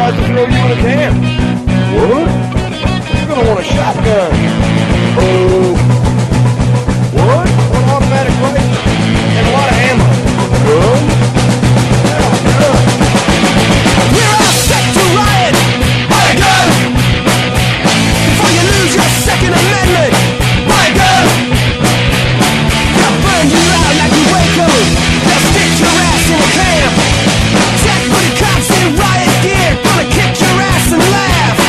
tries to throw you in a can. What? You're gonna want a shotgun. Oh. What? One automatic rifle and a lot of ammo. What? We're all set to riot. Buy a gun before you lose your Second Amendment. Buy a gun. They'll burn you out like you Waco. They'll stick your ass in a camp. Jackbooted cops in riot gear, gonna kick your ass and laugh.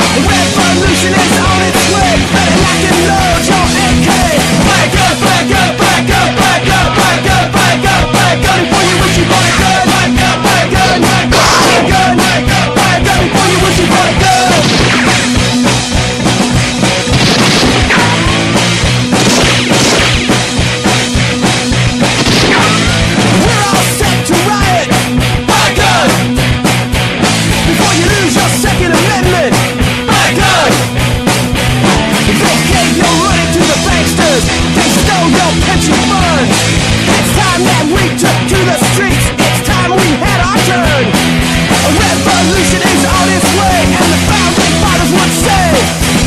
The revolution is on its way. Better lock and load your AK. Buy a gun, buy a gun, buy a gun, buy a gun, buy a gun, buy a gun, buy a gun before you wish you bought a gun. Buy a gun, buy a gun, buy a gun, buy a gun, buy a gun before you wish you bought a gun. We're all set to riot. Buy a gun before you lose your Second Amendment. Buy a gun. They gave your money to the banksters. They stole your pension funds. It's time that we took to the streets. It's time we had our turn. A revolution is on its way, and the founding fathers would say,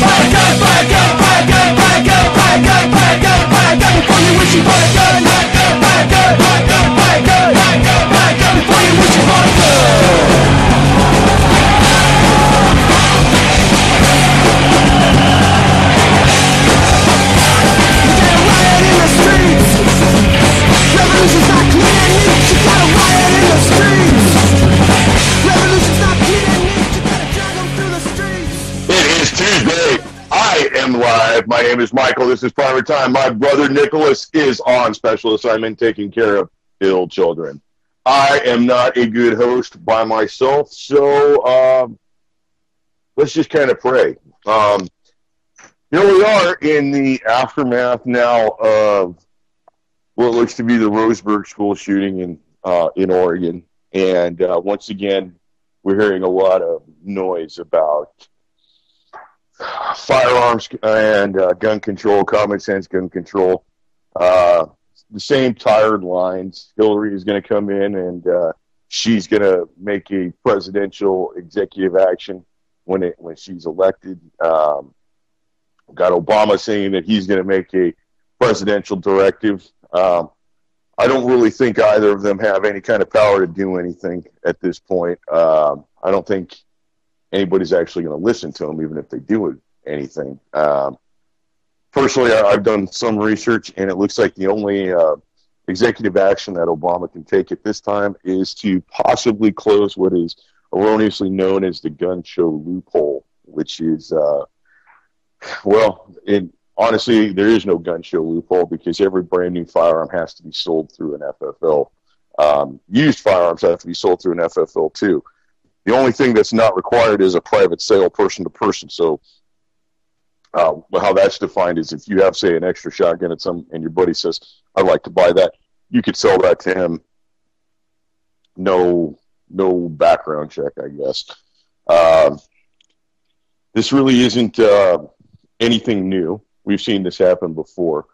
buy a gun, buy a gun, buy a gun, buy a gun, buy a gun, buy a gun, buy a gun before you wish you bought a gun. Buy a gun, buy a gun, buy a gun, buy a gun, buy a gun, buy a gun before you wish you bought a gun. Revolution's not clean and neat, you gotta riot in the streets. Revolution's not clean and neat, you gotta drag them through the streets. It is Tuesday. I am live. My name is Michael. This is PrimerTime. My brother Nicholas is on special assignment taking care of ill children. I am not a good host by myself, so let's just kind of pray. Here we are in the aftermath now of what looks to be the Roseburg school shooting in Oregon. And once again, we're hearing a lot of noise about firearms and gun control, common sense gun control. The same tired lines. Hillary is going to come in and she's going to make a presidential executive action when she's elected. Got Obama saying that he's going to make a presidential directive. I don't really think either of them have any kind of power to do anything at this point. I don't think anybody's actually going to listen to them, even if they do anything. Personally, I've done some research, and it looks like the only executive action that Obama can take at this time is to possibly close what is erroneously known as the gun show loophole, which is, honestly, there is no gun show loophole because every brand new firearm has to be sold through an FFL. Used firearms have to be sold through an FFL too. The only thing that's not required is a private sale person to person. So how that's defined is if you have, say, an extra shotgun and your buddy says, I'd like to buy that, you could sell that to him. No background check, I guess. This really isn't anything new. We've seen this happen before.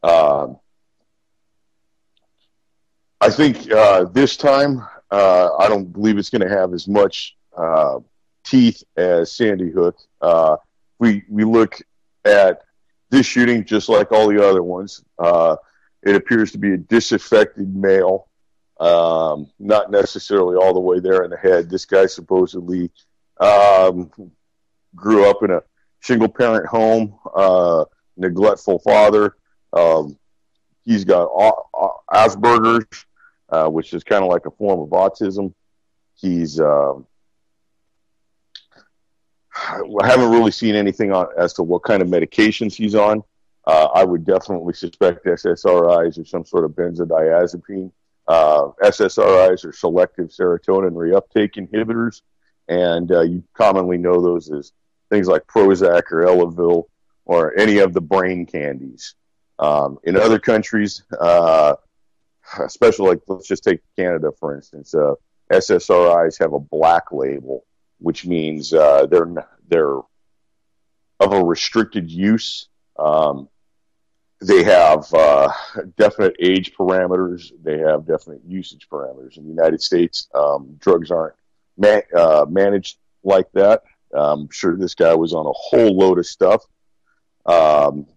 I think this time, I don't believe it's going to have as much teeth as Sandy Hook. We look at this shooting just like all the other ones. It appears to be a disaffected male, not necessarily all the way there in the head. This guy supposedly grew up in a single-parent home, neglectful father. He's got Asperger's, which is kind of like a form of autism. He's I haven't really seen anything as to what kind of medications he's on. I would definitely suspect SSRIs or some sort of benzodiazepine. SSRIs are selective serotonin reuptake inhibitors, and you commonly know those as things like Prozac or Elavil or any of the brain candies. In other countries, especially like, let's just take Canada, for instance, SSRIs have a black label, which means they're of a restricted use. They have definite age parameters. They have definite usage parameters. In the United States, drugs aren't managed like that. I'm sure this guy was on a whole load of stuff,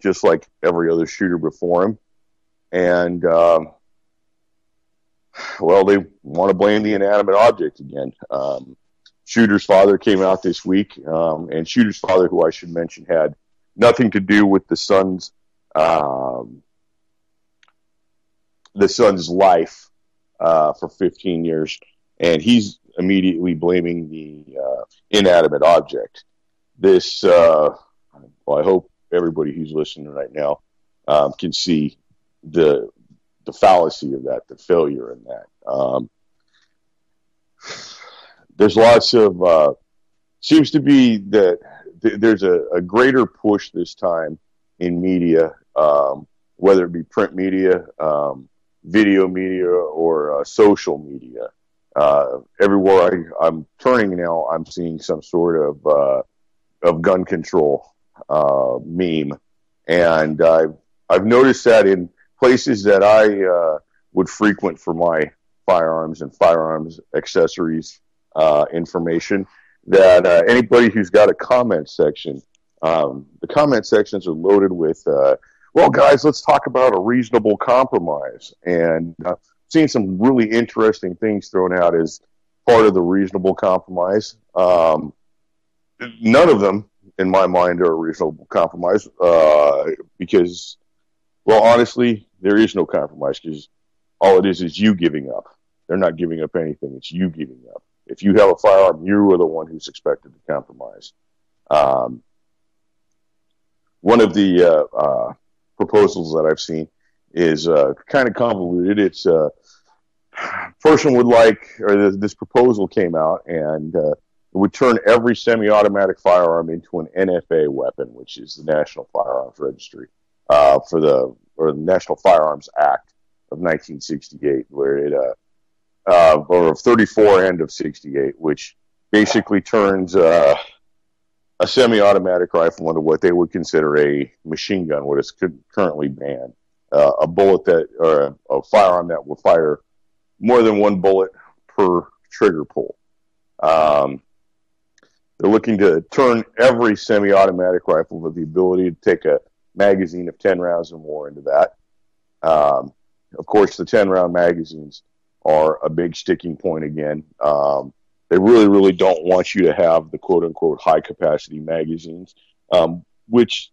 just like every other shooter before him. And, well, they want to blame the inanimate object again. Shooter's father came out this week, and Shooter's father, who I should mention, had nothing to do with the son's life for 15 years, and he's immediately blaming the inanimate object. This, well, I hope everybody who's listening right now can see the fallacy of that, the failure in that. There's lots of seems to be that there's a greater push this time in media, whether it be print media, video media, or social media. Everywhere I'm turning now, I'm seeing some sort of gun control meme, and I've noticed that in places that I would frequent for my firearms and firearms accessories information, that anybody who's got a comment section, the comment sections are loaded with, well, guys, let's talk about a reasonable compromise. And seen some really interesting things thrown out as part of the reasonable compromise. None of them, in my mind, are a reasonable compromise because, well, honestly, there is no compromise because all it is you giving up. They're not giving up anything. It's you giving up. If you have a firearm, you are the one who's expected to compromise. One of the proposals that I've seen is kind of convoluted. It's person would like, or this proposal came out, and it would turn every semi-automatic firearm into an NFA weapon, which is the National Firearms Registry, or the National Firearms Act of 1968, where it or of 34 and of 68, which basically turns a semi-automatic rifle into what they would consider a machine gun, what is currently banned. A bullet that, or a firearm that will fire more than one bullet per trigger pull. They're looking to turn every semi-automatic rifle with the ability to take a magazine of 10 rounds or more into that. Of course, the 10-round magazines are a big sticking point again. They really, really don't want you to have the quote-unquote high-capacity magazines, which,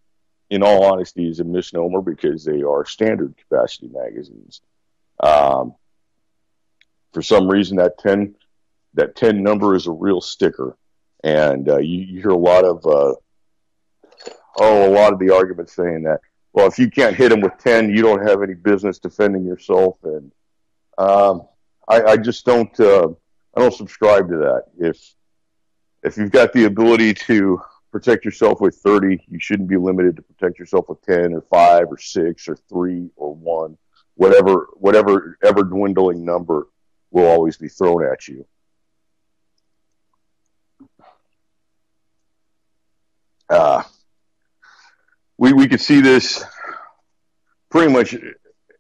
in all honesty, is a misnomer because they are standard capacity magazines. For some reason, that 10 number is a real sticker, and you hear a lot of the arguments saying that, well, if you can't hit them with 10, you don't have any business defending yourself, and I just don't subscribe to that. If you've got the ability to protect yourself with 30, you shouldn't be limited to protect yourself with 10 or 5 or 6 or 3 or 1, whatever ever dwindling number will always be thrown at you. We could see this pretty much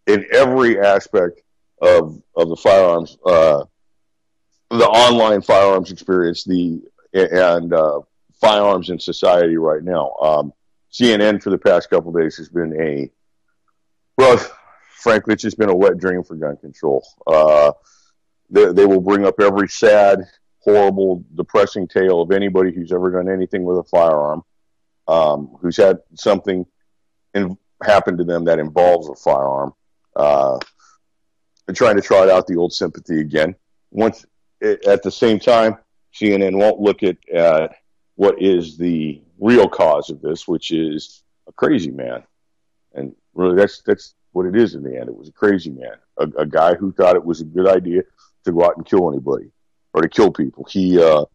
in every aspect of the firearms, the online firearms experience, and firearms in society right now. CNN for the past couple of days has been frankly, it's just been a wet dream for gun control. They will bring up every sad, horrible, depressing tale of anybody who's ever done anything with a firearm, who's had something happen to them that involves a firearm. They're trying to trot out the old sympathy again. At the same time, CNN won't look at what is the real cause of this, which is a crazy man. And really, that's what it is in the end. It was a crazy man, a guy who thought it was a good idea to go out and kill anybody or to kill people. There's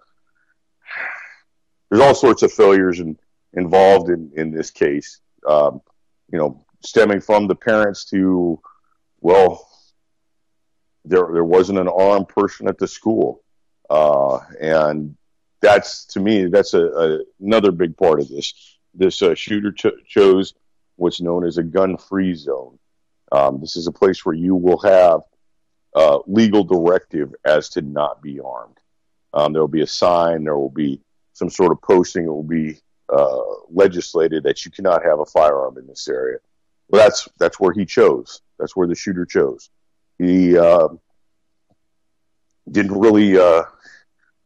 all sorts of failures involved in this case, stemming from the parents to, well, there wasn't an armed person at the school. And that's, to me, that's another big part of this. This shooter chose what's known as a gun-free zone. This is a place where you will have legal directive as to not be armed. There will be a sign. There will be some sort of posting. It will be legislated that you cannot have a firearm in this area. Well, that's where he chose. That's where the shooter chose. He didn't really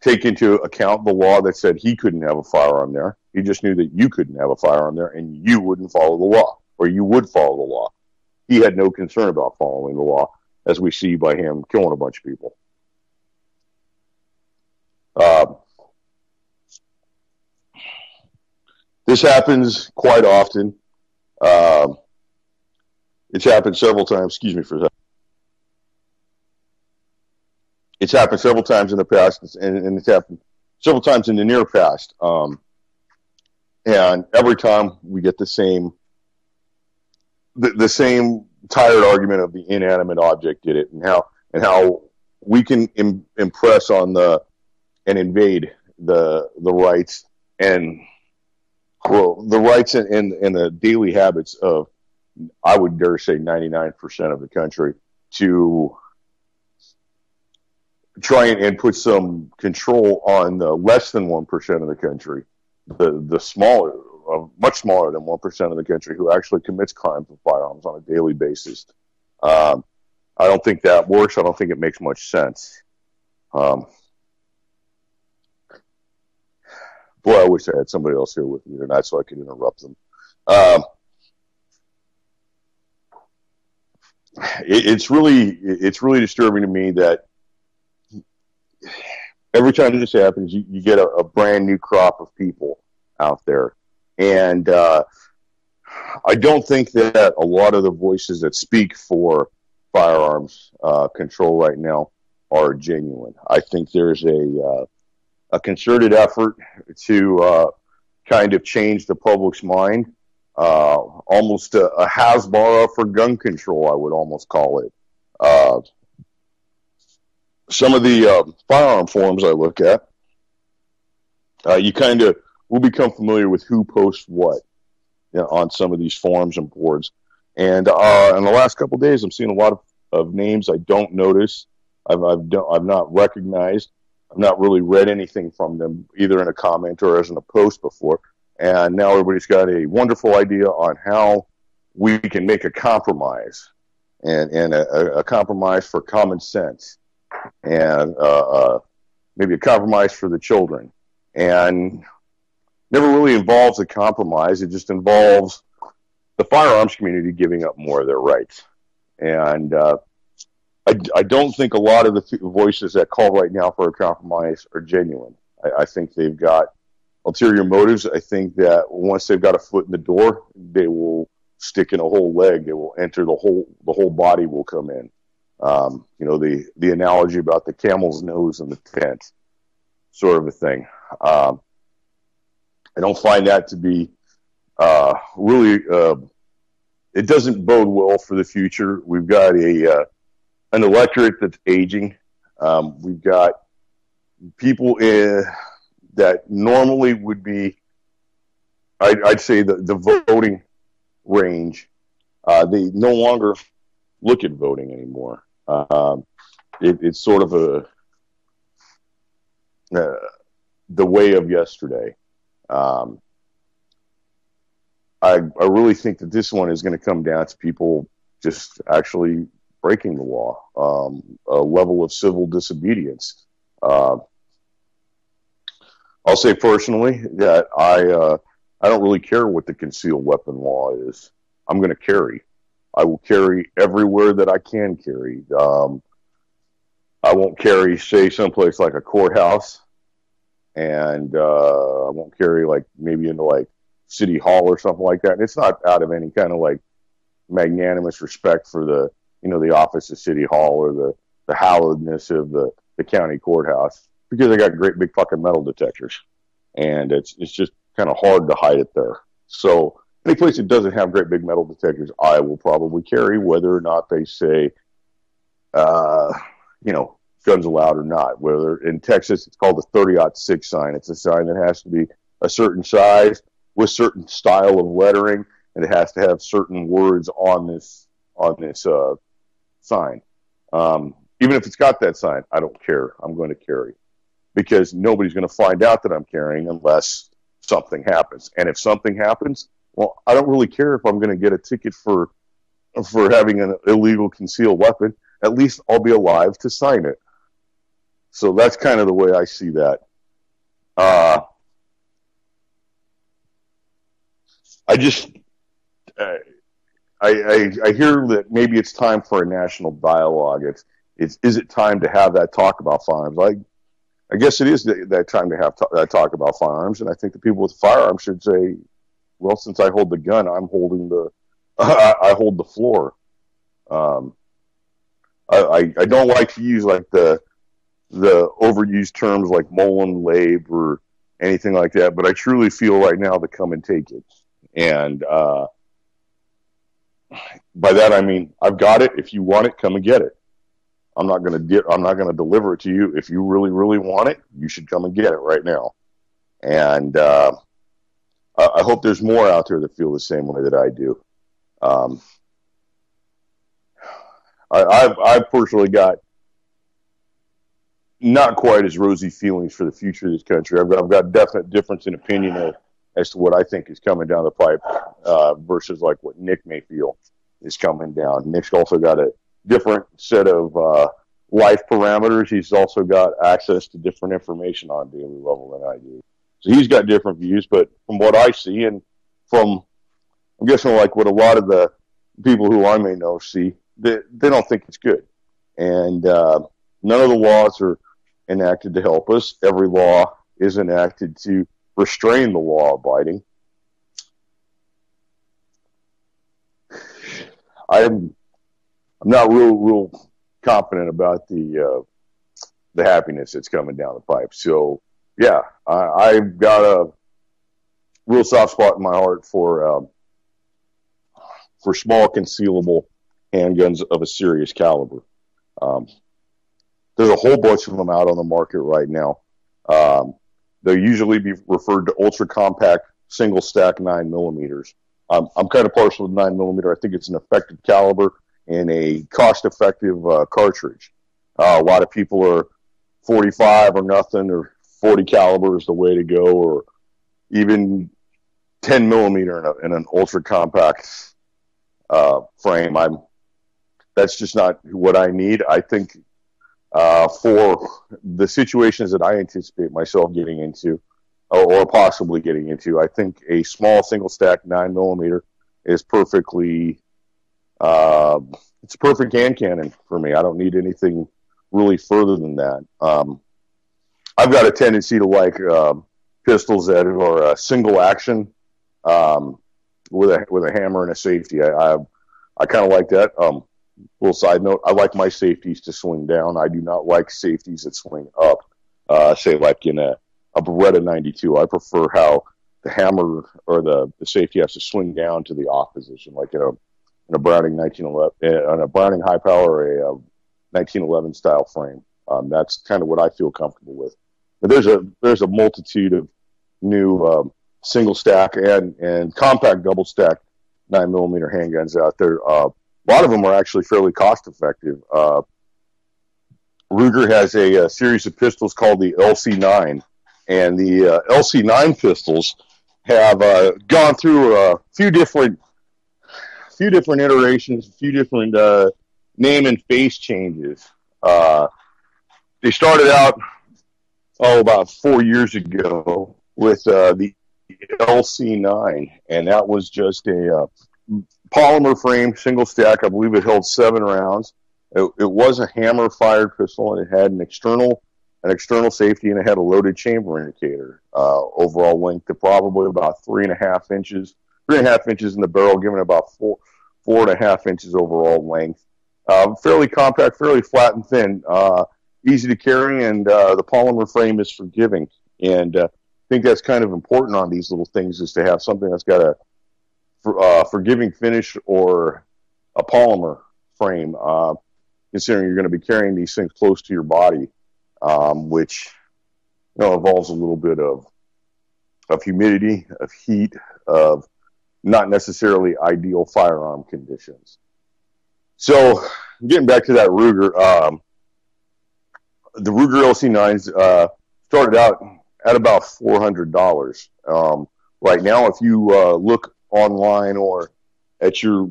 take into account the law that said he couldn't have a firearm there. He just knew that you couldn't have a firearm there, and you wouldn't follow the law, or you would follow the law. He had no concern about following the law, as we see by him killing a bunch of people. This happens quite often. It's happened several times. Excuse me for a second. It's happened several times in the past, and it's happened several times in the near past. And every time we get the same tired argument of the inanimate object did it, and how we can impress on and invade the rights and the rights and the daily habits of, I would dare say, 99% of the country, to try and put some control on the less than 1% of the country, the smaller, much smaller than 1% of the country, who actually commits crimes with firearms on a daily basis. I don't think that works. I don't think it makes much sense. Boy, I wish I had somebody else here with me tonight so I could interrupt them. It's really disturbing to me that every time this happens, you get a brand new crop of people out there. And I don't think that a lot of the voices that speak for firearms control right now are genuine. I think there's a concerted effort to kind of change the public's mind, almost a Hasbara for gun control, I would almost call it. Some of the firearm forums I look at, you kind of will become familiar with who posts what, you know, on some of these forums and boards. And in the last couple of days, I'm seeing a lot of names I don't notice. I've not recognized. I've not really read anything from them, either in a comment or as in a post before. And now everybody's got a wonderful idea on how we can make a compromise, and a compromise for common sense, and maybe a compromise for the children. And never really involves a compromise. It just involves the firearms community giving up more of their rights. And I don't think a lot of the voices that call right now for a compromise are genuine. I think they've got ulterior motives. I think that once they've got a foot in the door, they will stick in a whole leg. They will enter the whole body will come in. You know, the analogy about the camel's nose in the tent, sort of a thing. I don't find that to be really. It doesn't bode well for the future. We've got an electorate that's aging. We've got people that normally would be, I'd say, the voting range. They no longer look at voting anymore. It's sort of the way of yesterday. I really think that this one is going to come down to people just actually breaking the law, a level of civil disobedience. I'll say personally that I don't really care what the concealed weapon law is. I'm going to carry. I will carry everywhere that I can carry. I won't carry, say, someplace like a courthouse, and I won't carry like maybe into like City Hall or something like that. And it's not out of any kind of like magnanimous respect for the office of City Hall or the hallowedness of the county courthouse, because they got great big fucking metal detectors, and it's just kind of hard to hide it there. So any place that doesn't have great big metal detectors, I will probably carry, whether or not they say, guns allowed or not. Whether in Texas, it's called the 30-06 sign. It's a sign that has to be a certain size with certain style of lettering, and it has to have certain words on this sign. Even if it's got that sign, I don't care. I'm going to carry. because nobody's going to find out that I'm carrying unless something happens. And if something happens, well, I don't really care if I'm going to get a ticket for having an illegal concealed weapon. At least I'll be alive to sign it. So that's kind of the way I see that. I hear that maybe it's time for a national dialogue. Is it time to have that talk about firearms? I guess it is that time to have that talk about firearms, and I think the people with firearms should say, well, since I hold the gun, I'm holding I hold the floor. I don't like to use like the overused terms like Mullen, Labe, or anything like that, but I truly feel right now to come and take it. And by that I mean I've got it. If you want it, come and get it. I'm not going to deliver it to you. If you really, really want it, you should come and get it right now. And I hope there's more out there that feel the same way that I do. I've personally got not quite as rosy feelings for the future of this country. I've got definite difference in opinion as to what I think is coming down the pipe versus like what Nick may feel is coming down. Nick's also got a different set of life parameters. He's also got access to different information on a daily level than I do. So he's got different views, but from what I see and from, I'm guessing like what a lot of the people who I may know see, they don't think it's good. And none of the laws are enacted to help us. Every law is enacted to restrain the law abiding. I'm not real confident about the happiness that's coming down the pipe. So yeah, I've got a real soft spot in my heart for small concealable handguns of a serious caliber. There's a whole bunch of them out on the market right now. They'll usually be referred to ultra compact single stack 9mm. I'm kind of partial to 9mm. I think it's an effective caliber and a cost-effective cartridge. A lot of people are 45 or nothing, or 40 caliber is the way to go, or even 10mm in an ultra compact frame. That's just not what I need. I think for the situations that I anticipate myself getting into, or possibly getting into, I think a small single stack 9mm is perfectly. It's a perfect hand cannon for me. I don't need anything really further than that. I've got a tendency to like pistols that are single action with a hammer and a safety. I kind of like that. Little side note: I like my safeties to swing down. I do not like safeties that swing up. Say like in a Beretta 92. I prefer how the hammer or the safety has to swing down to the off position, like in a Browning 1911, on a Browning high power, or a 1911 style frame. That's kind of what I feel comfortable with. But there's a multitude of new single stack and compact double stack 9mm handguns out there. A lot of them are actually fairly cost effective. Ruger has a series of pistols called the LC9, and the LC9 pistols have gone through a few different iterations, a few different name and face changes. They started out about 4 years ago with the LC9, and that was just a polymer frame, single stack. I believe it held 7 rounds. It was a hammer-fired pistol, and it had an external safety, and it had a loaded chamber indicator. Overall length of probably about 3.5 inches. 3.5 inches in the barrel, giving about 4.5 inches overall length. Fairly compact, fairly flat and thin, easy to carry, and the polymer frame is forgiving. And I think that's kind of important on these little things, is to have something that's got a forgiving finish or a polymer frame, considering you're going to be carrying these things close to your body, which involves a little bit of humidity, of heat, of not necessarily ideal firearm conditions. So, getting back to that Ruger, the Ruger LC9s started out at about $400. Right now, if you look online or at your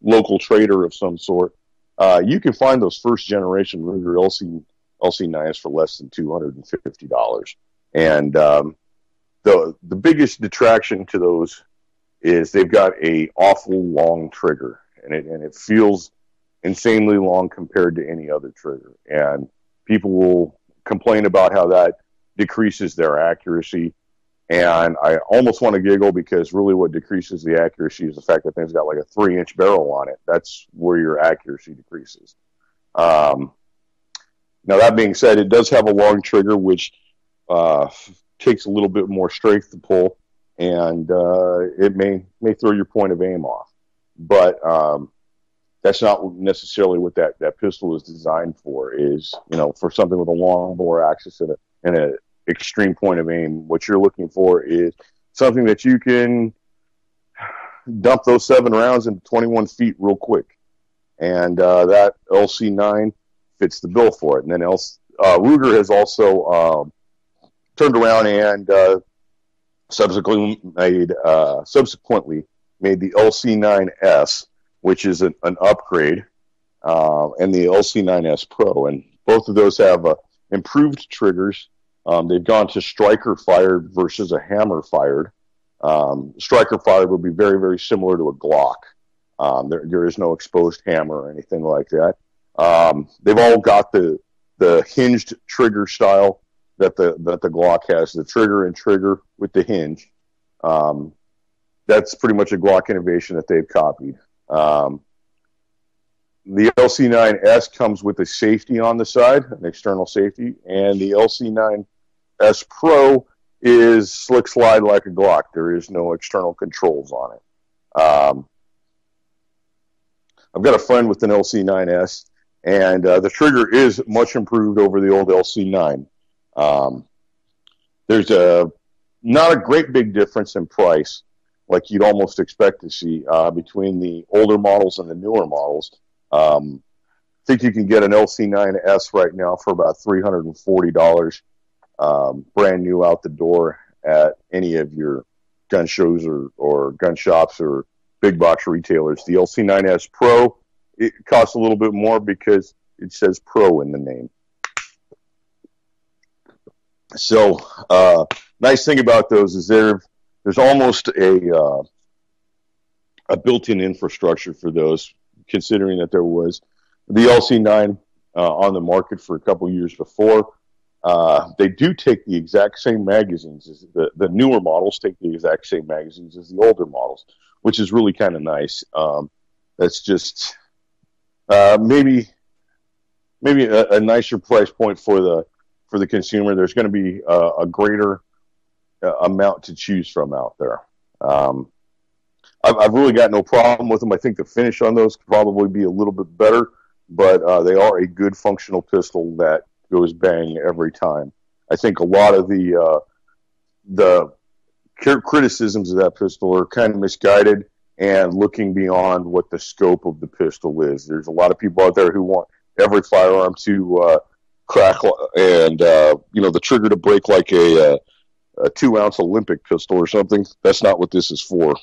local trader of some sort, you can find those first generation Ruger LC9s for less than $250. And the biggest detraction to those is they've got a awful long trigger, and it feels insanely long compared to any other trigger. And people will complain about how that decreases their accuracy. And I almost want to giggle, because really what decreases the accuracy is the fact that thing's got like a 3-inch barrel on it. That's where your accuracy decreases. Now, that being said, it does have a long trigger, which takes a little bit more strength to pull, and it may throw your point of aim off. But that's not necessarily what that pistol is designed for. Is, for something with a long bore axis and a extreme point of aim, what you're looking for is something that you can dump those 7 rounds into 21 feet real quick. And that LC9 fits the bill for it. And then Ruger has also turned around and subsequently made the LC9S, which is an upgrade, and the LC9S Pro. And both of those have improved triggers. They've gone to striker fired versus a hammer fired. Striker fired would be very, very similar to a Glock. There is no exposed hammer or anything like that. They've all got the hinged trigger style that the Glock has, the trigger and trigger with the hinge. That's pretty much a Glock innovation that they've copied. The LC9S comes with a safety on the side, an external safety, and the LC9S Pro is slick slide like a Glock. There is no external controls on it. I've got a friend with an LC9S, and the trigger is much improved over the old LC9. There's not a great big difference in price, like you'd almost expect to see between the older models and the newer models. I think you can get an LC9S right now for about $340, brand new out the door at any of your gun shows or gun shops or big box retailers. The LC9S Pro, it costs a little bit more because it says Pro in the name. So, nice thing about those is there's almost a built-in infrastructure for those, considering that there was the LC9 on the market for a couple years before. They do take the exact same magazines as the newer models take the exact same magazines as the older models, which is really kind of nice. That's just maybe a nicer price point for the consumer. There's going to be a greater amount to choose from out there. I've really got no problem with them. I think the finish on those could probably be a little bit better, but they are a good functional pistol that goes bang every time. I think a lot of the criticisms of that pistol are kind of misguided and looking beyond what the scope of the pistol is. There's a lot of people out there who want every firearm to crack and the trigger to break like a 2-ounce Olympic pistol or something. That's not what this is for.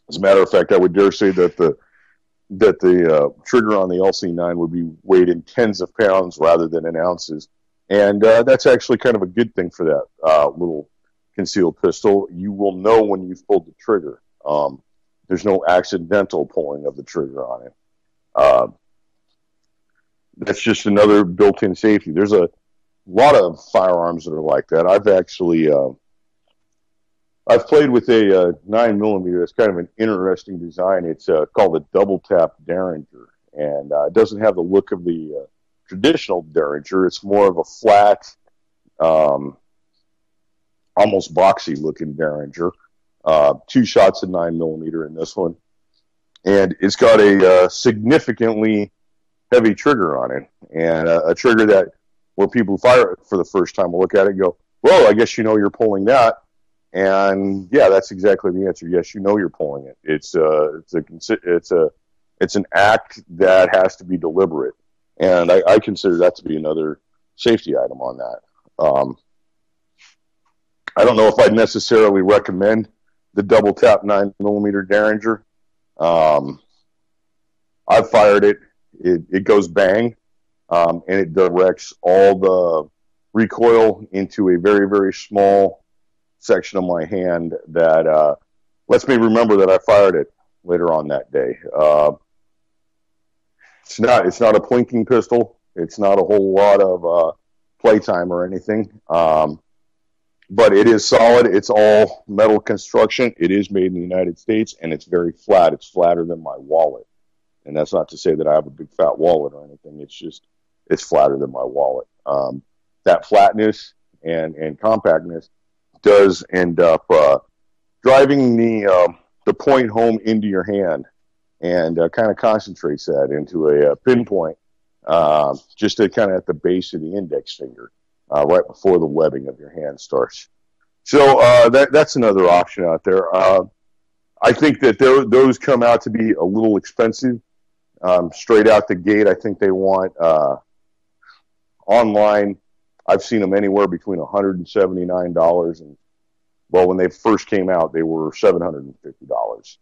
As a matter of fact, I would dare say that the trigger on the LC9 would be weighed in tens of pounds rather than in ounces, and that's actually kind of a good thing for that little concealed pistol. You will know when you've pulled the trigger. There's no accidental pulling of the trigger on it. That's just another built-in safety. There's a lot of firearms that are like that. I've actually I've played with a 9mm. It's kind of an interesting design. It's called a double tap Derringer, and it doesn't have the look of the traditional Derringer. It's more of a flat, almost boxy looking Derringer. 2 shots of 9mm in this one, and it's got a significantly heavy trigger on it, and a trigger that where people who fire it for the first time will look at it and go, "Well, I guess you're pulling that." And yeah, that's exactly the answer. Yes, you're pulling it. It's an act that has to be deliberate, and I consider that to be another safety item on that. I don't know if I'd necessarily recommend the double tap 9mm Derringer. I've fired it. It goes bang, and it directs all the recoil into a very, very small section of my hand that lets me remember that I fired it later on that day. It's not a plinking pistol. It's not a whole lot of playtime or anything. But it is solid. It's all metal construction. It is made in the United States, and it's very flat. It's flatter than my wallet. And that's not to say that I have a big fat wallet or anything. It's just, it's flatter than my wallet. That flatness and compactness does end up driving the point home into your hand, and kind of concentrates that into a pinpoint, just to kind of at the base of the index finger, right before the webbing of your hand starts. So that's another option out there. I think that those come out to be a little expensive. Straight out the gate, I think they want online. I've seen them anywhere between $179 and, well, when they first came out, they were $750.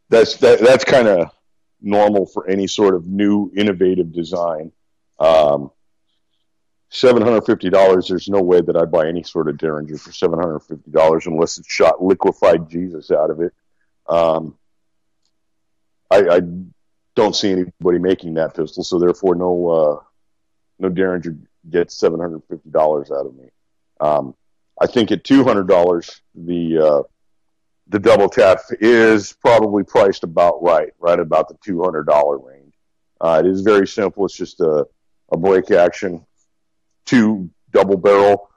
That's kind of normal for any sort of new innovative design. $750. There's no way that I'd buy any sort of Derringer for $750 unless it's shot liquefied Jesus out of it. I don't see anybody making that pistol, so therefore no Derringer gets $750 out of me. I think at $200, the double tap is probably priced about right about the $200 range. It is very simple. It's just a break action, 2 double barrel,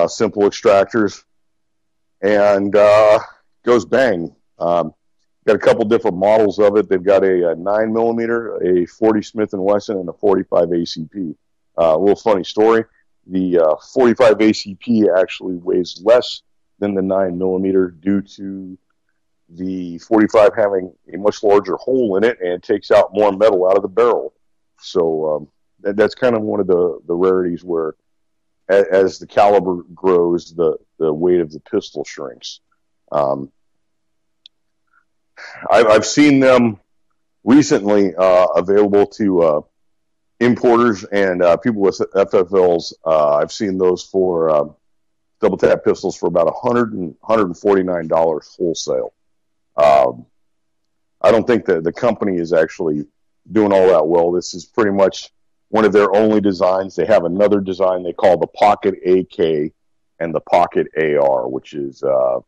simple extractors, and goes bang. Got a couple different models of it. They've got a 9mm, a 40 Smith & Wesson, and a 45 ACP. A little funny story. The 45 ACP actually weighs less than the 9mm due to the 45 having a much larger hole in it and takes out more metal out of the barrel. So that's kind of one of the rarities where as the caliber grows, the weight of the pistol shrinks. I've seen them recently available to importers and people with FFLs. I've seen those for double tap pistols for about $149 wholesale. I don't think that the company is actually doing all that well. This is pretty much one of their only designs. They have another design they call the Pocket AK and the Pocket AR, which is, well,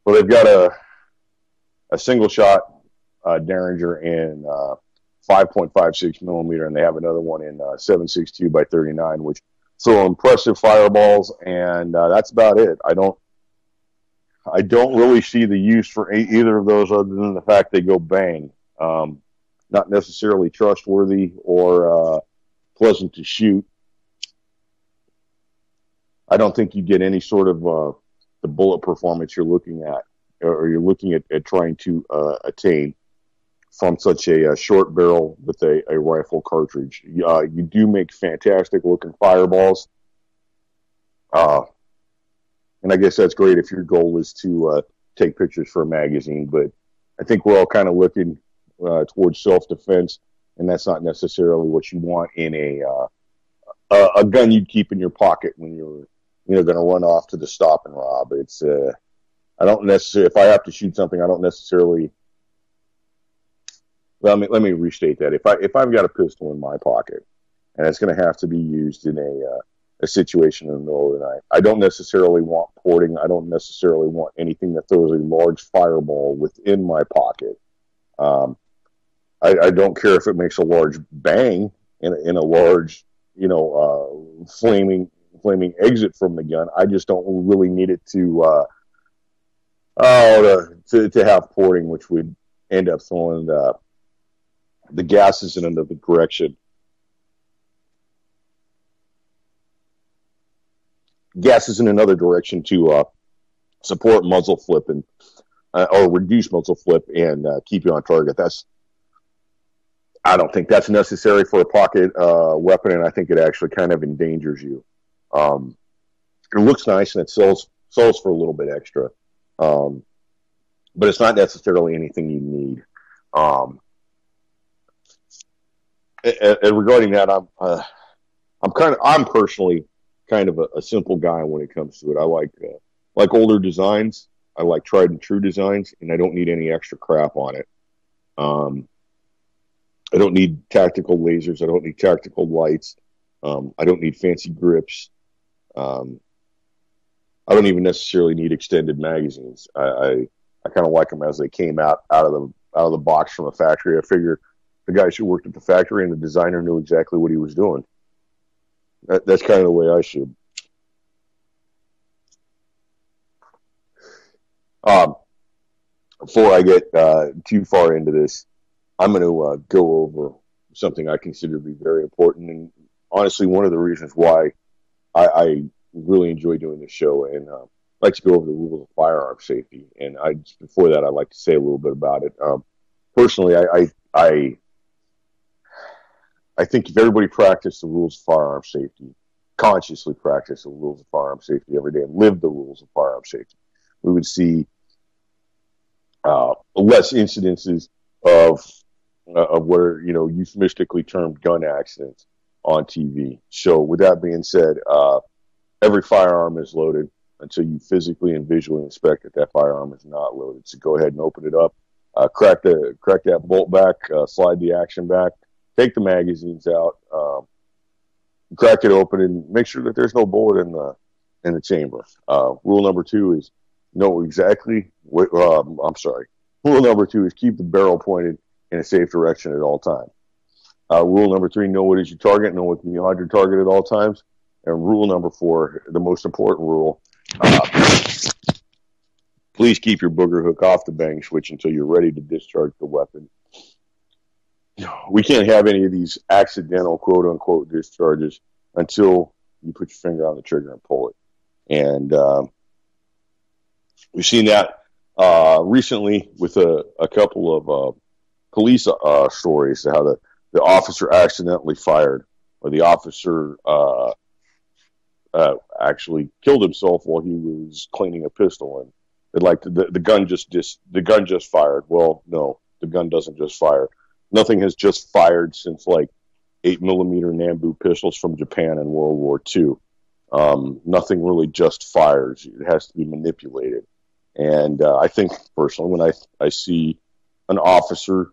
they've got a single shot Derringer in 5.56mm, and they have another one in 7.62 by 39, which throw impressive fireballs, and that's about it. I don't really see the use for either of those other than the fact they go bang. Not necessarily trustworthy or pleasant to shoot. I don't think you get any sort of the bullet performance you're looking at, or you're looking at trying to attain from such a short barrel with a rifle cartridge. You do make fantastic looking fireballs. And I guess that's great if your goal is to take pictures for a magazine, but I think we're all kind of looking towards self-defense, and that's not necessarily what you want in a gun you'd keep in your pocket when you're going to run off to the stop and rob. It's I don't necessarily, if I have to shoot something, I don't necessarily. Well, let me restate that. If I've got a pistol in my pocket and it's going to have to be used in a situation in the middle of the night, I don't necessarily want porting. I don't necessarily want anything that throws a large fireball within my pocket. I don't care if it makes a large bang in a large, flaming exit from the gun. I just don't really need it to have porting, which would end up throwing the gases in another direction. Gases in another direction to support muzzle flip and or reduce muzzle flip and keep you on target. I don't think that's necessary for a pocket weapon, and I think it actually kind of endangers you. It looks nice and it sells for a little bit extra, but it's not necessarily anything you need. And regarding that, I'm personally kind of a simple guy when it comes to it. I like older designs. I like tried and true designs, and I don't need any extra crap on it. I don't need tactical lasers. I don't need tactical lights. I don't need fancy grips. I don't even necessarily need extended magazines. I kind of like them as they came out of the box from a factory. I figure the guys who worked at the factory and the designer knew exactly what he was doing. That's kind of the way I should. Before I get too far into this, I'm going to go over something I consider to be very important, and honestly, one of the reasons why I really enjoy doing this show, and like to go over the rules of firearm safety. And before that, I'd like to say a little bit about it. Personally, I think if everybody practiced the rules of firearm safety, consciously practice the rules of firearm safety every day, and live the rules of firearm safety, we would see less incidences of what are euphemistically termed gun accidents on TV. So, with that being said, every firearm is loaded until you physically and visually inspect that firearm is not loaded. So, go ahead and open it up, crack that bolt back, slide the action back, take the magazines out, crack it open, and make sure that there's no bullet in the chamber. Rule number 2 is know exactly what. Rule number 2 is keep the barrel pointed in a safe direction at all times. Rule number 3, know what is your target, know what's beyond your target at all times. And rule number 4, the most important rule, please keep your booger hook off the bang switch until you're ready to discharge the weapon. We can't have any of these accidental quote-unquote discharges until you put your finger on the trigger and pull it. And we've seen that recently with a couple of police stories, how the officer accidentally fired, or the officer actually killed himself while he was cleaning a pistol, and the gun just fired. Well, no, the gun doesn't just fire. Nothing has just fired since 8mm Nambu pistols from Japan in World War II. Nothing really just fires. It has to be manipulated. And I think personally, when I see an officer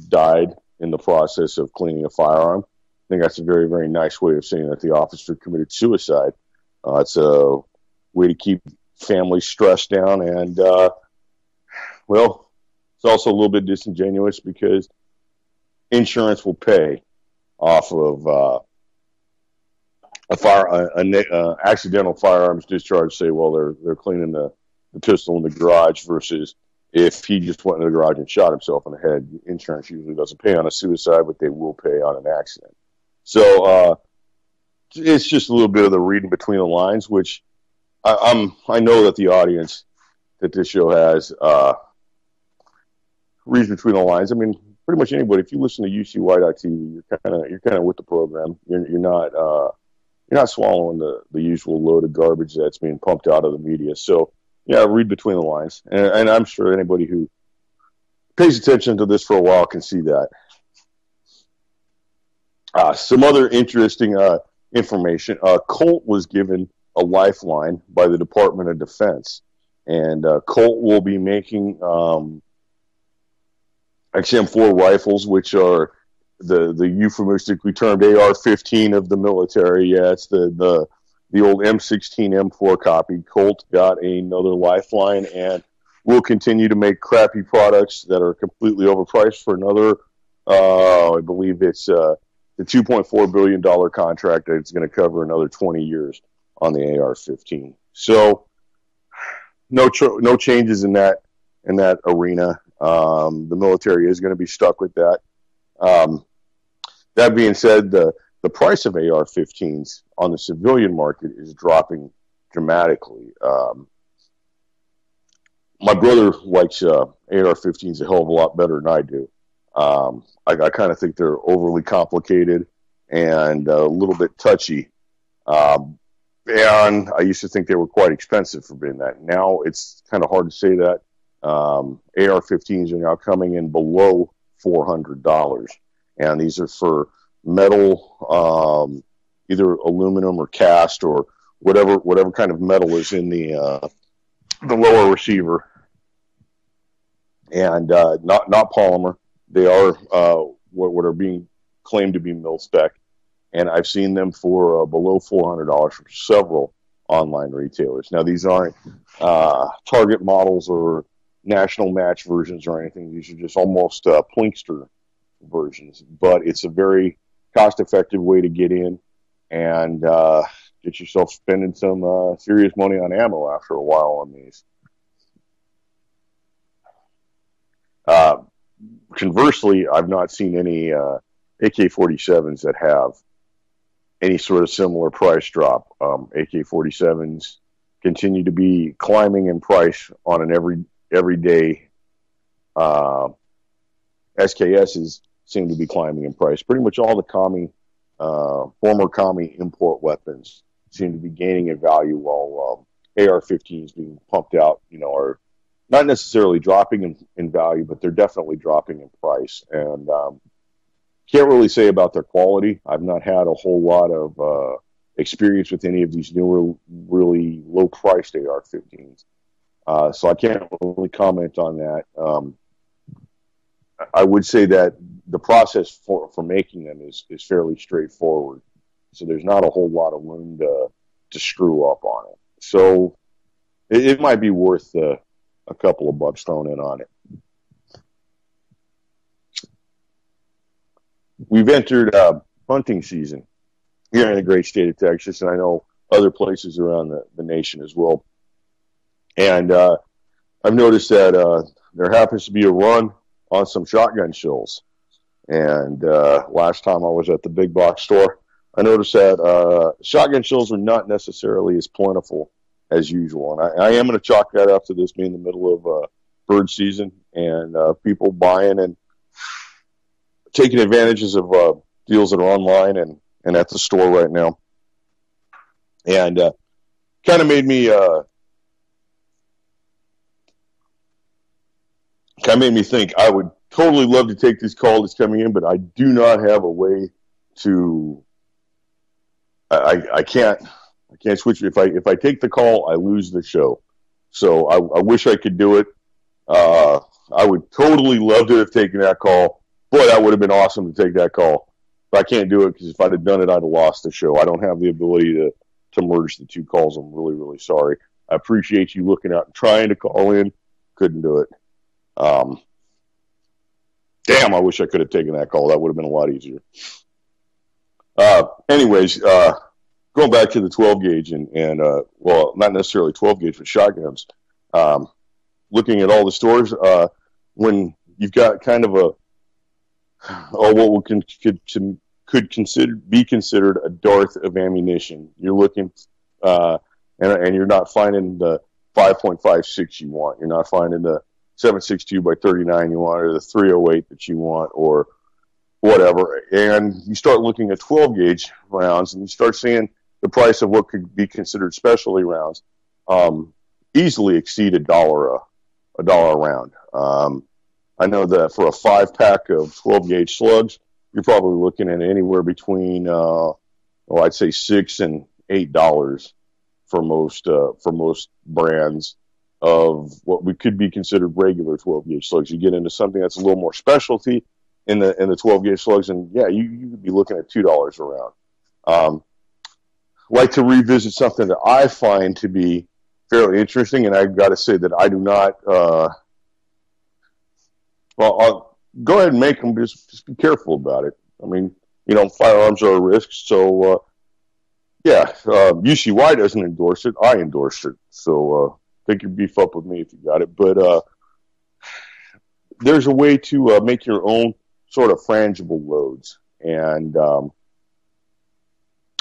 died in the process of cleaning a firearm, I think that's a very, very nice way of saying that the officer committed suicide. It's a way to keep families stressed down, and it's also a little bit disingenuous because insurance will pay off of accidental firearms discharge. Say, well, they're cleaning the pistol in the garage, versus if he just went in the garage and shot himself in the head. Insurance usually doesn't pay on a suicide, but they will pay on an accident. So it's just a little bit of the reading between the lines, which I know that the audience that this show has reads between the lines. I mean, pretty much anybody. If you listen to UCY.tv, you're kind of with the program. You're not swallowing the usual load of garbage that's being pumped out of the media. So yeah, read between the lines, and I'm sure anybody who pays attention to this for a while can see that. Some other interesting information. Colt was given a lifeline by the Department of Defense, and Colt will be making XM4 rifles, which are the euphemistically termed AR-15 of the military. Yeah, it's the old M16 M4 copy. Colt got another lifeline and will continue to make crappy products that are completely overpriced for another, I believe it's the $2.4 billion contract that's going to cover another 20 years on the AR-15. So no changes in that arena. The military is going to be stuck with that. That being said, the price of AR-15s on the civilian market is dropping dramatically. My brother likes AR-15s a hell of a lot better than I do. I kind of think they're overly complicated and a little bit touchy. And I used to think they were quite expensive for being that. Now it's kind of hard to say that. AR-15s are now coming in below $400, and these are for metal, either aluminum or cast or whatever kind of metal is in the lower receiver, and not polymer. They are what are being claimed to be mil spec, and I've seen them for below $400 from several online retailers. Now these aren't Target models or national match versions or anything. These are just almost Plinkster versions, but it's a very cost-effective way to get in and get yourself spending some serious money on ammo after a while on these. Conversely, I've not seen any AK-47s that have any sort of similar price drop. AK-47s continue to be climbing in price on an every day. SKSs seem to be climbing in price. Pretty much all the former commie import weapons seem to be gaining in value, while AR-15s being pumped out, are not necessarily dropping in value, but they're definitely dropping in price. And can't really say about their quality. I've not had a whole lot of experience with any of these newer, really low-priced AR-15s. So I can't really comment on that. I would say that the process for making them is fairly straightforward. So there's not a whole lot of room to screw up on it. So it might be worth a couple of bucks thrown in on it. We've entered hunting season here in the great state of Texas, and I know other places around the nation as well. And I've noticed that there happens to be a run on some shotgun shells. And last time I was at the big box store, I noticed that shotgun shells are not necessarily as plentiful as usual. And I am going to chalk that up to this being the middle of bird season and people buying and taking advantages of deals that are online and at the store right now. And kind of made me think I would totally love to take this call that's coming in, but I do not have a way to. I can't switch. If I take the call, I lose the show. So I wish I could do it. I would totally love to have taken that call. Boy, that would have been awesome to take that call. But I can't do it because if I'd have done it, I'd have lost the show. I don't have the ability to merge the two calls. I'm really, really sorry. I appreciate you looking out and trying to call in. Couldn't do it. Damn, I wish I could have taken that call. That would have been a lot easier. Anyways, going back to the 12 gauge and well, not necessarily 12 gauge, but shotguns. Looking at all the stores, when you've got kind of what could be considered a dearth of ammunition. You're looking, and you're not finding the 5.56 you want. You're not finding the 7.62 by 39 you want, or the 308 that you want, or whatever. And you start looking at 12 gauge rounds, and you start seeing the price of what could be considered specialty rounds easily exceed $1 a round. I know that for a 5-pack of 12 gauge slugs, you're probably looking at anywhere between I'd say $6 and $8 for most brands of what we could be considered regular 12 gauge slugs. You get into something that's a little more specialty in the 12 gauge slugs, and yeah, you could be looking at $2 a round. Like to revisit something that I find to be fairly interesting, and I've got to say that I do not. Well, I'll go ahead and make them. Just be careful about it. I mean, firearms are a risk, so yeah. UCY doesn't endorse it. I endorse it, so take your beef up with me if you got it. But there's a way to make your own sort of frangible loads, and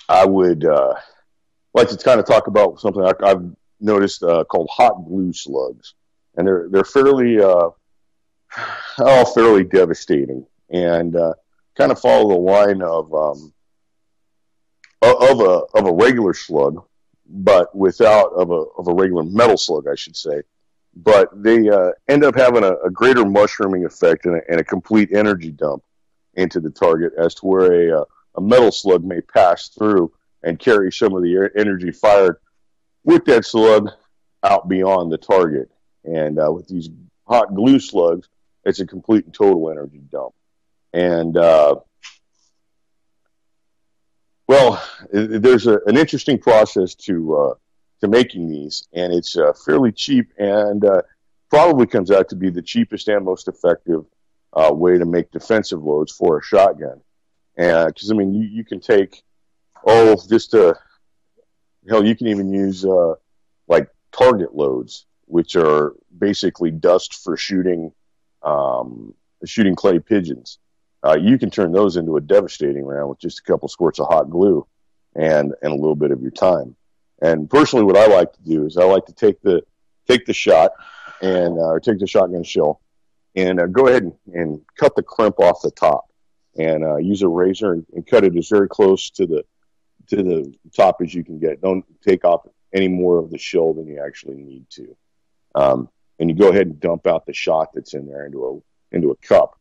I would like to kind of talk about something I've noticed called hot glue slugs, and they're fairly fairly devastating, and kind of follow the line of a regular slug, but without of a regular metal slug, I should say. But they end up having a greater mushrooming effect and a complete energy dump into the target, as to where a metal slug may pass through and carry some of the energy fired with that slug out beyond the target. And with these hot glue slugs, it's a complete and total energy dump. And well, there's an interesting process to making these, and it's fairly cheap, and probably comes out to be the cheapest and most effective way to make defensive loads for a shotgun. And because I mean, you can take you can even use like target loads, which are basically dust for shooting clay pigeons. You can turn those into a devastating round with just a couple squirts of hot glue and a little bit of your time. And personally, what I like to do is I like to take the shot or take the shotgun shell and go ahead and cut the crimp off the top, and use a razor and cut it as very close to the top as you can get. Don't take off any more of the shell than you actually need to. And you go ahead and dump out the shot that's in there into a cup.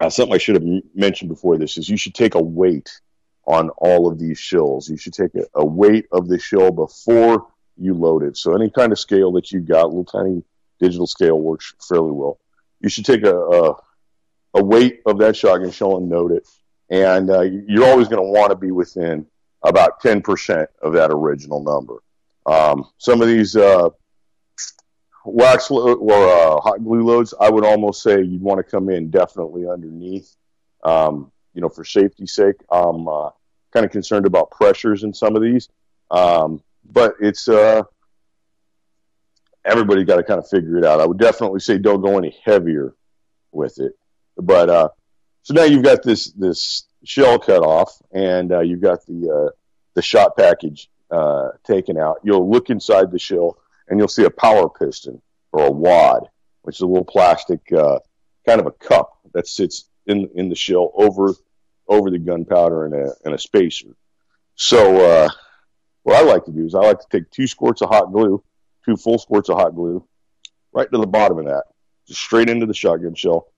Something I should have mentioned before this is you should take a weight on all of these shells. You should take a weight of the shell before you load it. So any kind of scale that you've got, little tiny digital scale, works fairly well. You should take a weight of that shotgun shell and note it. And you're always going to want to be within about 10% of that original number. Some of these wax or hot glue loads, I would almost say you'd want to come in definitely underneath. For safety's sake, I'm kind of concerned about pressures in some of these. But it's everybody got to kind of figure it out. I would definitely say don't go any heavier with it. But so now you've got this shell cut off, and you've got the shot package taken out. You'll look inside the shell, and you'll see a power piston or a wad, which is a little plastic kind of a cup that sits in the shell over the gunpowder and a spacer. So what I like to do is I like to take 2 full squirts of hot glue, right to the bottom of that, just straight into the shotgun shell.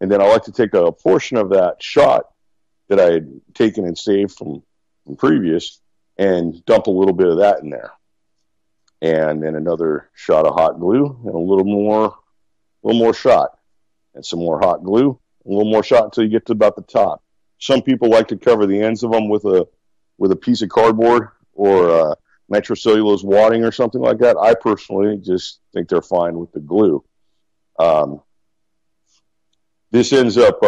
And then I like to take a portion of that shot that I had taken and saved from previous and dump a little bit of that in there. And then another shot of hot glue and a little more shot, and some more hot glue, a little more shot until you get to about the top. Some people like to cover the ends of them with a piece of cardboard or nitrocellulose wadding or something like that. I personally just think they're fine with the glue. This ends up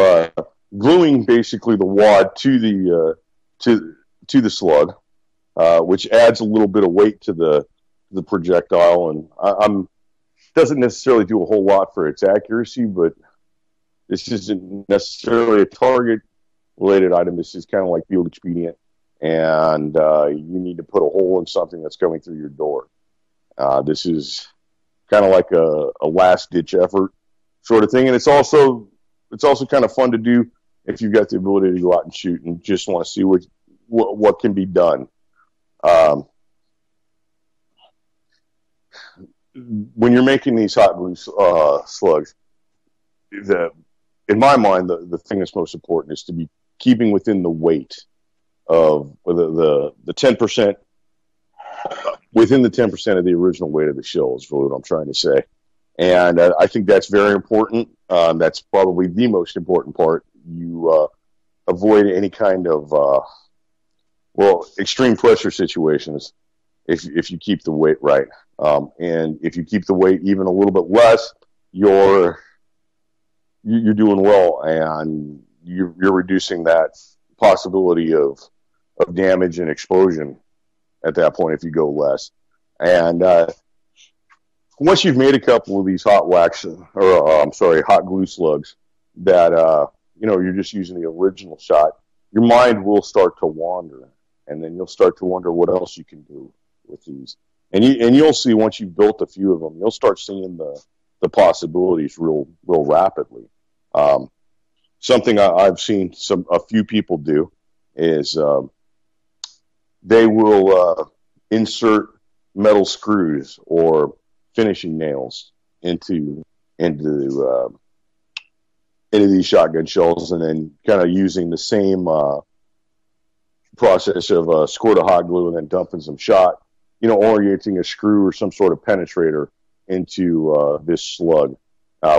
gluing basically the wad to the slug, which adds a little bit of weight to the projectile, and doesn't necessarily do a whole lot for its accuracy, but this isn't necessarily a target-related item. This is kind of like field expedient, and you need to put a hole in something that's coming through your door. This is kind of like a last-ditch effort sort of thing, and it's also kind of fun to do if you've got the ability to go out and shoot and just want to see what can be done. When you're making these hot glue slugs, in my mind, the thing that's most important is to be keeping within the weight of the 10%, within the 10% of the original weight of the shell is really what I'm trying to say. And I think that's very important. That's probably the most important part. You avoid any kind of extreme pressure situations if you keep the weight right. And if you keep the weight even a little bit less, you're doing well, and you're reducing that possibility of damage and explosion at that point if you go less. And once you've made a couple of these hot glue slugs that you're just using the original shot, your mind will start to wander, and then you'll start to wonder what else you can do with these. And you'll see once you've built a few of them, you'll start seeing the possibilities real rapidly. Something I've seen a few people do is they will insert metal screws or finishing nails into these shotgun shells, and then kind of using the same process of squirt of hot glue and then dumping some shot, orienting a screw or some sort of penetrator into this slug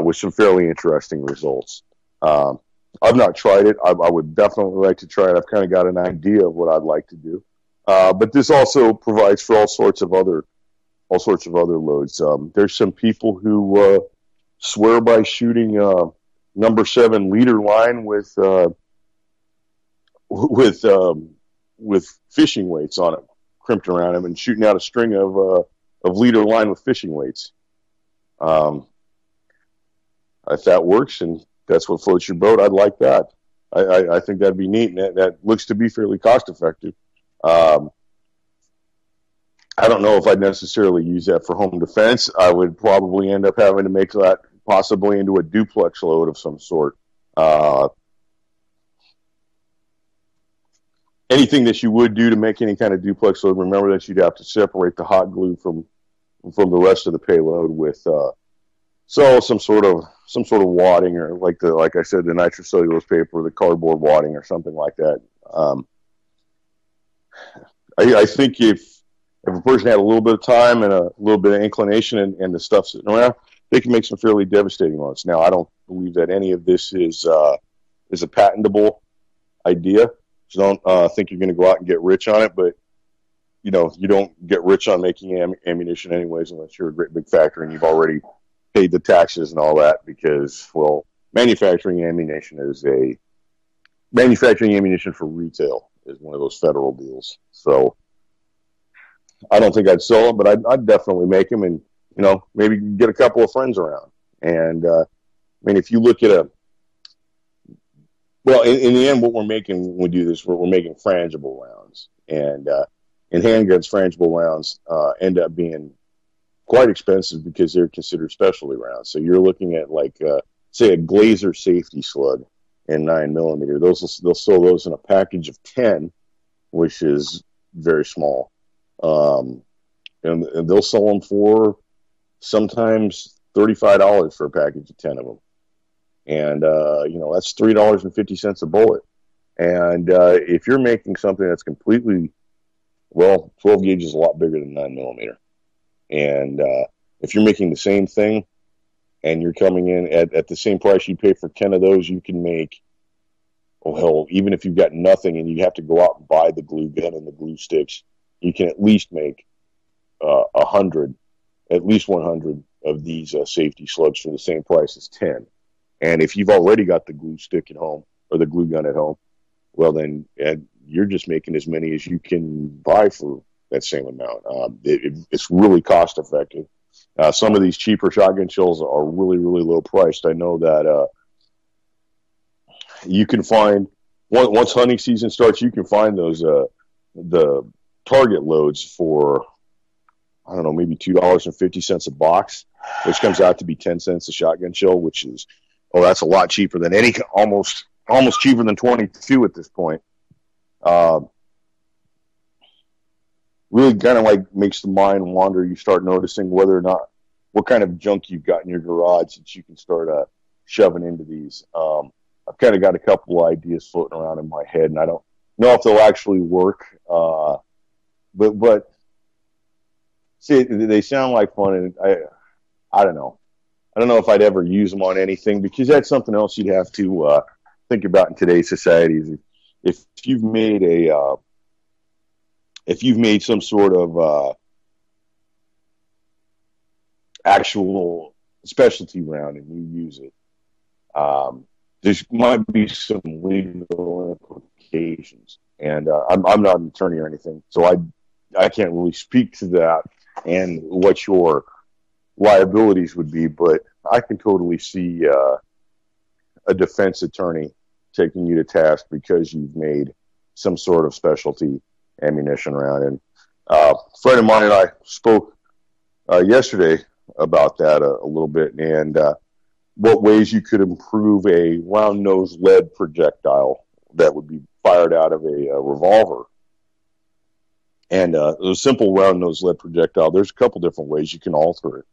with some fairly interesting results. I've not tried it. I would definitely like to try it. I've kind of got an idea of what I'd like to do. But this also provides for all sorts of other loads. There's some people who swear by shooting number 7 leader line with fishing weights on it, crimped around them, and shooting out a string of leader line with fishing weights. If that works and that's what floats your boat, I'd like that. I think that'd be neat, and that looks to be fairly cost effective. I don't know if I'd necessarily use that for home defense. I would probably end up having to make that possibly into a duplex load of some sort. Anything that you would do to make any kind of duplex load, remember that you'd have to separate the hot glue from the rest of the payload with some sort of wadding, or like I said, the nitrocellulose paper, the cardboard wadding, or something like that. I think if a person had a little bit of time and a little bit of inclination and the stuff sitting around, they can make some fairly devastating loads. Now, I don't believe that any of this is a patentable idea. So don't think you're going to go out and get rich on it, but you don't get rich on making ammunition anyways unless you're a great big factory and you've already paid the taxes and all that, because, well, manufacturing ammunition for retail is one of those federal deals. So I don't think I'd sell them, but I'd definitely make them, and maybe get a couple of friends around. And if you look at in the end, what we're making when we do this, we're making frangible rounds, and in handguns, frangible rounds end up being quite expensive because they're considered specialty rounds. So you're looking at say a Glazer safety slug in 9mm. They'll sell those in a package of 10, which is very small. And they'll sell them for sometimes $35 for a package of 10 of them. And, that's $3.50 a bullet. And if you're making something that's completely, 12 gauge is a lot bigger than 9mm. And if you're making the same thing and you're coming in at the same price you pay for 10 of those, you can make, even if you've got nothing and you have to go out and buy the glue gun and the glue sticks, you can at least make 100 of these safety slugs for the same price as 10. And if you've already got the glue stick at home or the glue gun at home, well, then you're just making as many as you can buy for that same amount. It's really cost effective. Some of these cheaper shotgun shells are really, really low priced. I know that you can find, once hunting season starts, you can find those the target loads for, I don't know, maybe $2.50 a box, which comes out to be 10 cents a shotgun shell, which is, that's a lot cheaper than almost cheaper than 22 at this point. Really kind of makes the mind wander. You start noticing whether or not, what kind of junk you've got in your garage that you can start shoving into these. I've kind of got a couple ideas floating around in my head, and I don't know if they'll actually work. But see, they sound like fun, and I don't know. I don't know if I'd ever use them on anything, because that's something else you'd have to think about in today's society. If you've made some sort of actual specialty round and you use it, there might be some legal implications. And I'm not an attorney or anything, so I can't really speak to that and what your liabilities would be, but I can totally see a defense attorney taking you to task because you've made some sort of specialty ammunition round. And a friend of mine and I spoke yesterday about that a little bit, and what ways you could improve a round nose lead projectile that would be fired out of a revolver. And a simple round nose lead projectile, there's a couple different ways you can alter it.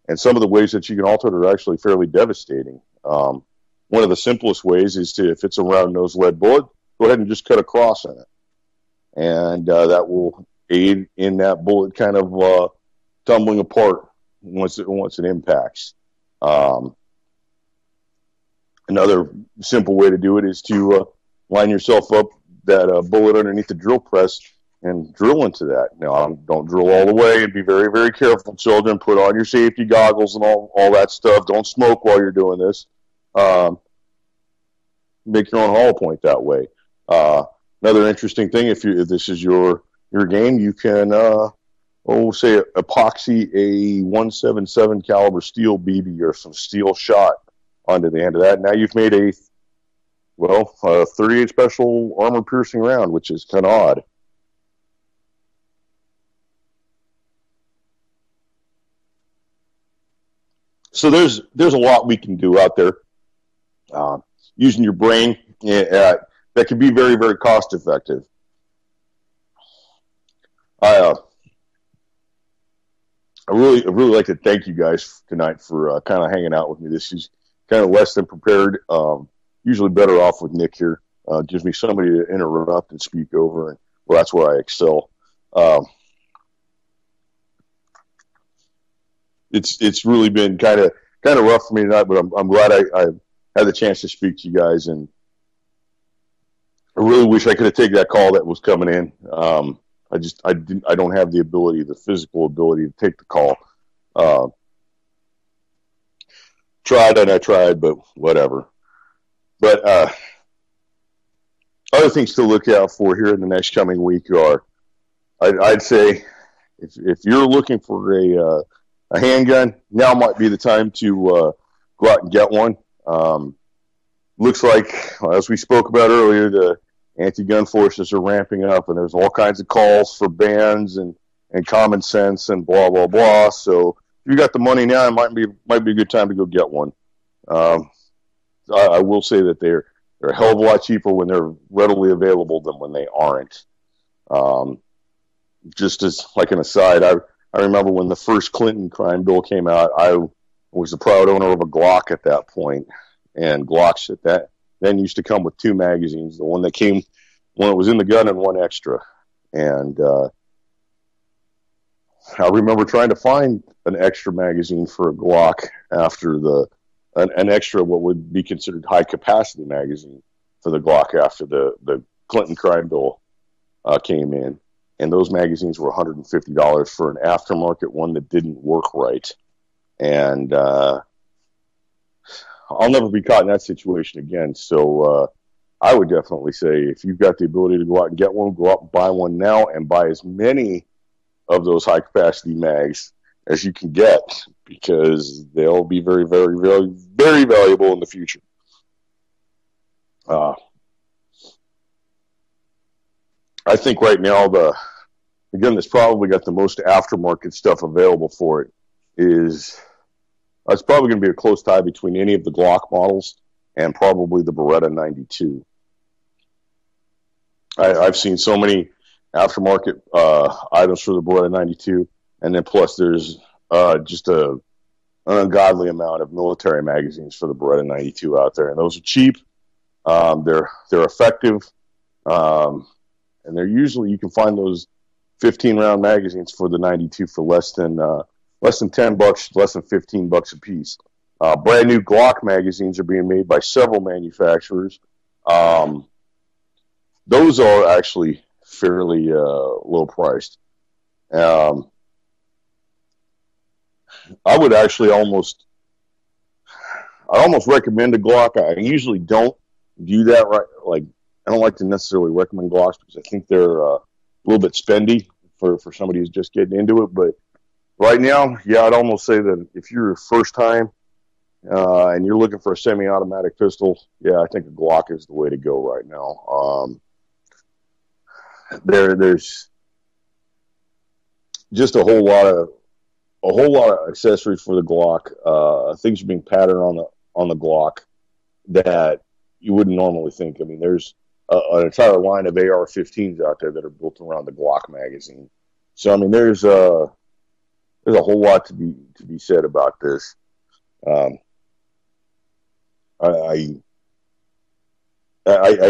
And some of the ways that you can alter it are actually fairly devastating. One of the simplest ways is to, if it's a round nose lead bullet, go ahead and just cut a cross in it. And that will aid in that bullet kind of tumbling apart once it impacts. Another simple way to do it is to line yourself up that bullet underneath the drill press and drill into that. Now, don't drill all the way, and be very, very careful, children. Put on your safety goggles and all that stuff. Don't smoke while you're doing this. Make your own hollow point that way. Another interesting thing, if this is your game, you can say epoxy a 177 caliber steel BB or some steel shot onto the end of that. Now you've made a 38 special armor piercing round, which is kind of odd. So there's a lot we can do out there using your brain that can be very, very cost effective. I really like to thank you guys tonight for kind of hanging out with me. This is kind of less than prepared. Usually better off with Nick here. Gives me somebody to interrupt and speak over, and well, that's where I excel. It's really been kind of rough for me tonight, but I'm glad I had the chance to speak to you guys, and I really wish I could have taken that call that was coming in. I don't have the physical ability to take the call. Tried, but whatever. But other things to look out for here in the next coming week are, I'd say, if you're looking for a handgun, now might be the time to go out and get one. Looks like, as we spoke about earlier, the anti-gun forces are ramping up, and there's all kinds of calls for bans and common sense and blah, blah, blah. So if you got the money now, it might be a good time to go get one. I will say that they're a hell of a lot cheaper when they're readily available than when they aren't. Just as like an aside, I remember when the first Clinton crime bill came out, I was the proud owner of a Glock at that point, and Glocks at that then used to come with two magazines, the one that came when it was in the gun and one extra. And I remember trying to find an extra magazine for a Glock after an extra what would be considered high capacity magazine for the Glock after the Clinton crime bill came in. And those magazines were $150 for an aftermarket one that didn't work right. And I'll never be caught in that situation again. So I would definitely say, if you've got the ability to go out and get one, go out and buy one now, and buy as many of those high capacity mags as you can get, because they'll be very, very, very, very valuable in the future. I think right now the gun that's probably got the most aftermarket stuff available for it is, it's probably going to be a close tie between any of the Glock models and probably the Beretta 92. I've seen so many aftermarket items for the Beretta 92, and then plus there's just an ungodly amount of military magazines for the Beretta 92 out there, and those are cheap. They're effective, and they're usually, you can find those 15-round magazines for the 92 for less than $10, less than $15 a piece. Brand new Glock magazines are being made by several manufacturers. Those are actually fairly low priced. I would actually almost recommend a Glock. I usually don't do that. Right, like, I don't like to necessarily recommend Glocks because I think they're a little bit spendy for somebody who's just getting into it. But right now, yeah, I'd almost say that if you're first time and you're looking for a semi-automatic pistol, yeah, I think a Glock is the way to go right now. There's just a whole lot of a whole lot of accessories for the Glock. Things are being patterned on the Glock that you wouldn't normally think. I mean, there's an entire line of AR-15s out there that are built around the Glock magazine. So I mean, there's a whole lot to be said about this. I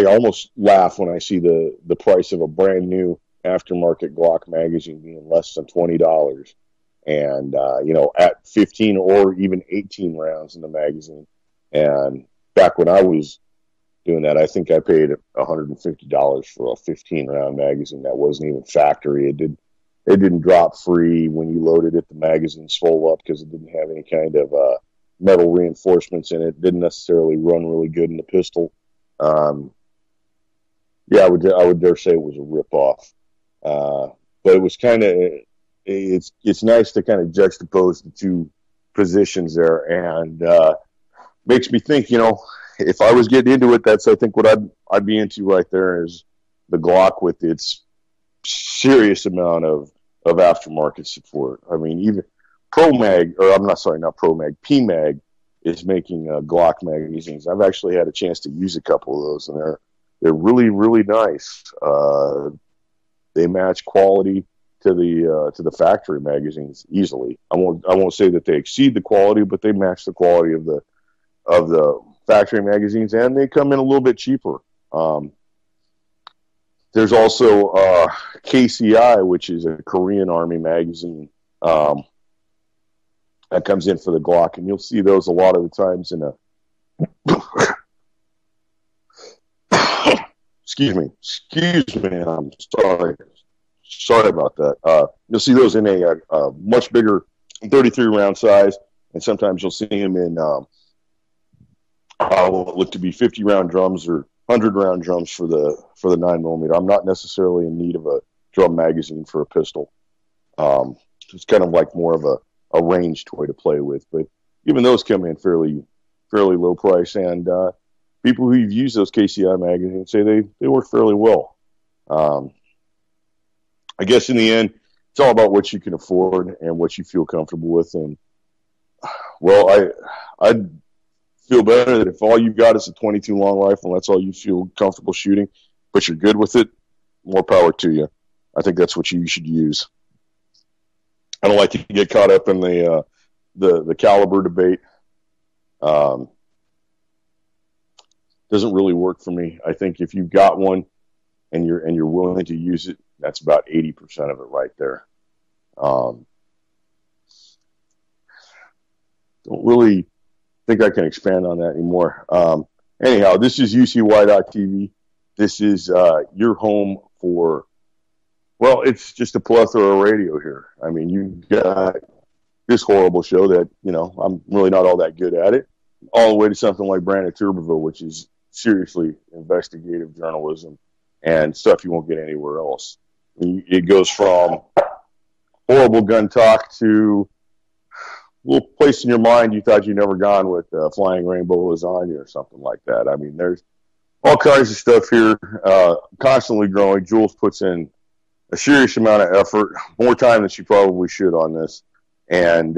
almost laugh when I see the price of a brand new aftermarket Glock magazine being less than $20, and at 15 or even 18 rounds in the magazine. And back when I was doing that, I think I paid $150 for a 15-round magazine that wasn't even factory. It didn't drop free when you loaded it. The magazine swelled up because it didn't have any kind of metal reinforcements in it. It didn't necessarily run really good in the pistol. Yeah, I would dare say it was a rip-off. But it was kind of, it's nice to kind of juxtapose the two positions there, and makes me think, if I was getting into it, that's, I think, what I'd be into right there is the Glock with its serious amount of aftermarket support. I mean, even ProMag, or I'm not sorry, not ProMag, PMag is making Glock magazines. I've actually had a chance to use a couple of those, and they're really, really nice. They match quality to the factory magazines easily. I won't say that they exceed the quality, but they match the quality of the factory magazines, and they come in a little bit cheaper. There's also KCI, which is a Korean Army magazine that comes in for the Glock, and you'll see those a lot of the times in a excuse me, I'm sorry about that. You'll see those in a much bigger 33 round size, and sometimes you'll see them in what look to be 50 round drums or 100 round drums for the 9mm. I'm not necessarily in need of a drum magazine for a pistol. It's kind of like more of a range toy to play with, but even those come in fairly low price, and people who've used those KCI magazines say they work fairly well. I guess in the end, it's all about what you can afford and what you feel comfortable with. And well, I'd feel better that if all you've got is a 22 long rifle and that's all you feel comfortable shooting, but you're good with it, more power to you. I think that's what you should use. I don't like to get caught up in the caliber debate. Doesn't really work for me. I think if you've got one and you're willing to use it, that's about 80% of it right there. Don't really think I can expand on that anymore. Anyhow, this is UCY.TV. This is your home for, well, it's just a plethora of radio here. I mean, you've got this horrible show that, I'm really not all that good at it, all the way to something like Brandon Tuberville, which is seriously investigative journalism and stuff you won't get anywhere else. It goes from horrible gun talk to a little place in your mind you thought you'd never gone with flying rainbow lasagna or something like that. I mean, there's all kinds of stuff here, constantly growing. Jules puts in a serious amount of effort, more time than she probably should on this, and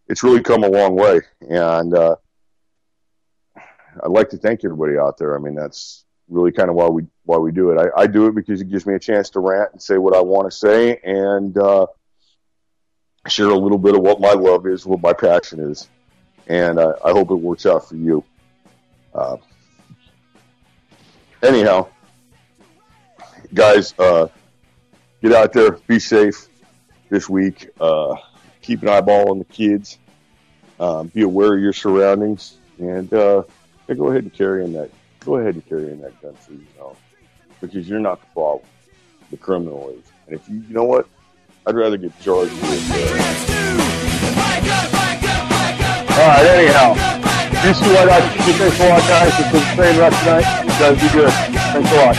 it's really come a long way. And I'd like to thank everybody out there. I mean, that's really kind of why we do it. I do it because it gives me a chance to rant and say what I want to say, and share a little bit of what my love is, what my passion is, and I hope it works out for you. Anyhow, guys, get out there, be safe this week. Keep an eyeball on the kids. Be aware of your surroundings, and go ahead and carry in that gun free zone, because you're not the problem. The criminal is. And if you know what, I'd rather get charged with. All right. Anyhow, you see what I thanks a lot, guys. It's been the same rest tonight. You guys be good. Thanks a lot.